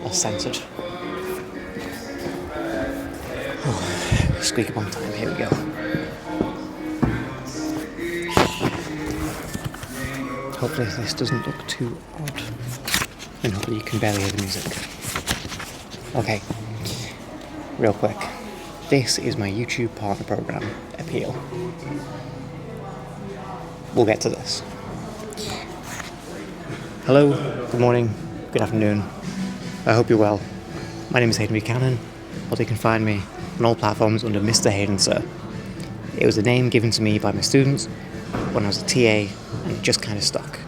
are centered. Oh, squeaky bum time, here we go. Hopefully this doesn't look too odd, and hopefully you can barely hear the music. Okay, real quick. This is my YouTube partner program, Appeal. We'll get to this. Hello, good morning, good afternoon. I hope you're well. My name is Hayden Buchanan, but you can find me on all platforms under MrHaydnSir. It was a name given to me by my students when I was a TA, and it just kind of stuck.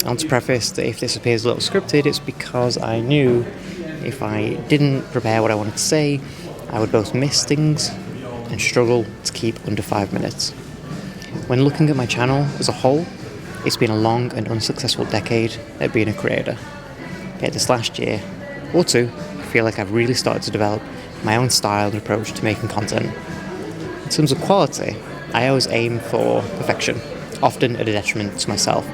I want to preface that if this appears a little scripted, it's because I knew if I didn't prepare what I wanted to say, I would both miss things and struggle to keep under 5 minutes. When looking at my channel as a whole, it's been a long and unsuccessful decade at being a creator. Yet this last year, or two, I feel like I've really started to develop my own style and approach to making content. In terms of quality, I always aim for perfection, often at a detriment to myself.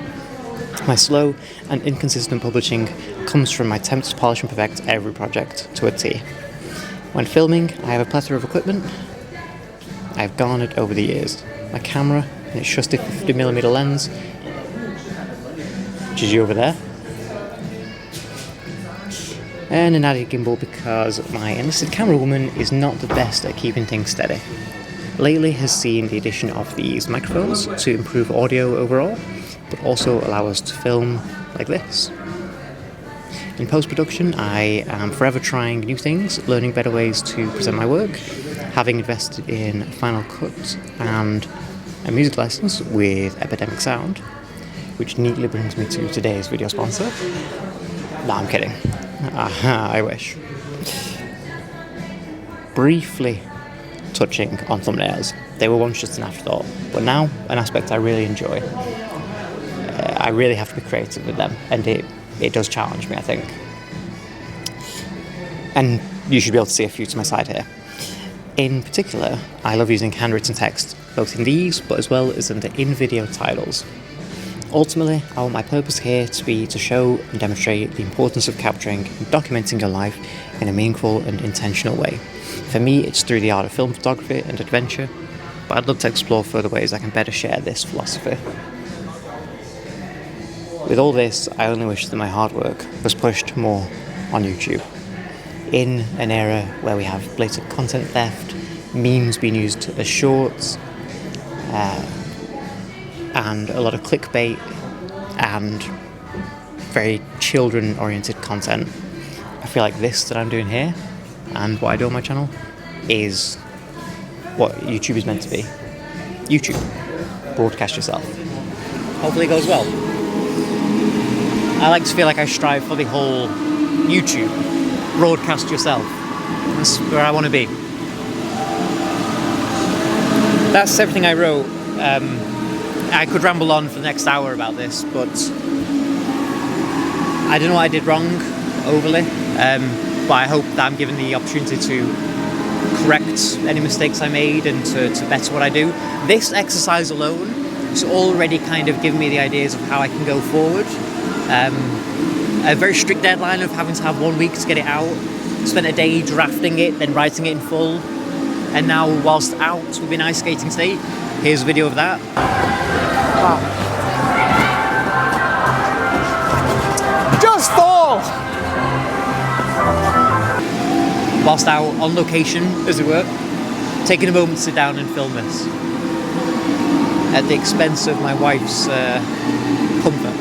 My slow and inconsistent publishing comes from my attempt to polish and perfect every project to a T. When filming, I have a plethora of equipment I've garnered over the years. My camera and its trusty 50mm lens, which is you over there, and an added gimbal because my enlisted camera woman is not the best at keeping things steady. Lately has seen the addition of these microphones to improve audio overall, but also allow us to film like this. In post-production, I am forever trying new things, learning better ways to present my work, having invested in Final Cut and a music license with Epidemic Sound, which neatly brings me to today's video sponsor. No, I'm kidding. I wish. Briefly touching on thumbnails. They were once just an afterthought, but now an aspect I really enjoy. I really have to be creative with them, and it does challenge me, I think. And you should be able to see a few to my side here. In particular, I love using handwritten text, both in these, but as well as in the in-video titles. Ultimately, I want my purpose here to be to show and demonstrate the importance of capturing and documenting your life in a meaningful and intentional way. For me, it's through the art of film photography and adventure, but I'd love to explore further ways I can better share this philosophy. With all this, I only wish that my hard work was pushed more on YouTube. In an era where we have blatant content theft, memes being used as shorts, and a lot of clickbait and very children-oriented content, I feel like this that I'm doing here and what I do on my channel is what YouTube is meant to be. YouTube. Broadcast yourself. Hopefully it goes well. I like to feel like I strive for the whole YouTube. Broadcast yourself. That's where I want to be. That's everything I wrote. I could ramble on for the next hour about this, but I don't know what I did wrong overly, but I hope that I'm given the opportunity to correct any mistakes I made and to better what I do. This exercise alone has already kind of given me the ideas of how I can go forward. A very strict deadline of having to have 1 week to get it out. Spent a day drafting it, then writing it in full. And now, whilst out, we've been ice skating today. Here's a video of that. Wow. Just fall! Whilst out on location, as it were, taking a moment to sit down and film this. At the expense of my wife's comfort.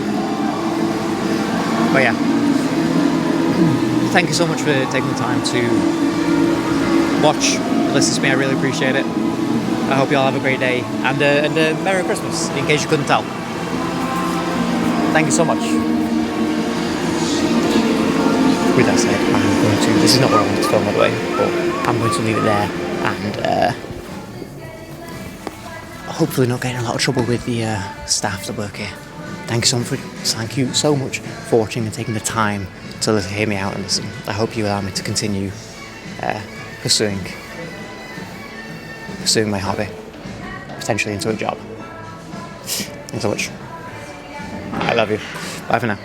But yeah. Thank you so much for taking the time to watch, listen to me. I really appreciate it. I hope you all have a great day and a Merry Christmas, in case you couldn't tell. Thank you so much. With that said, I'm going to, this is not what I wanted to film all the way, but I'm going to leave it there and hopefully not get in a lot of trouble with the staff that work here. Thank you so much for watching and taking the time to hear me out and listen. I hope you allow me to continue pursuing my hobby, potentially into a job. Thanks so much. I love you. Bye for now.